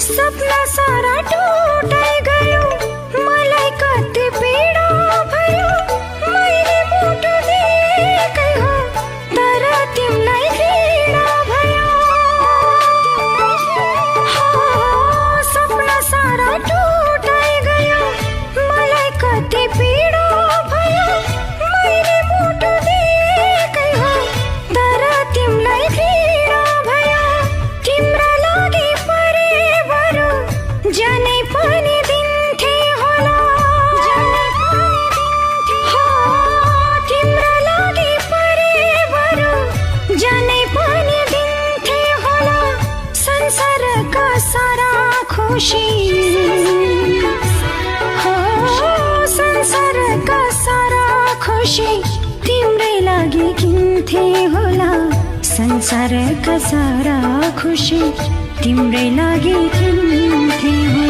सपना सारा टूटाइ गयो, मलाई कति पीडा भयो। मैले मुटु दिएकै हो, तर तिमीलाई घृणा भयो। सपना सारा टूटाइ गयो, मलाई कति पीडा भयो। मैले मुटु दिएकै हो, तर तिमीलाई घृणा भयो। तिम्रा लागि परे बरु जानै पनि दिन्थे होला। तिम्रा लागि परे बरु जानै पनि दिन्थे होला। संसारका सारा खुसी, संसारका सारा खुसी तिम्रै लागि किन्थे होला। संसारका सारा खुसी तिम्रै लागि किन्थे होला।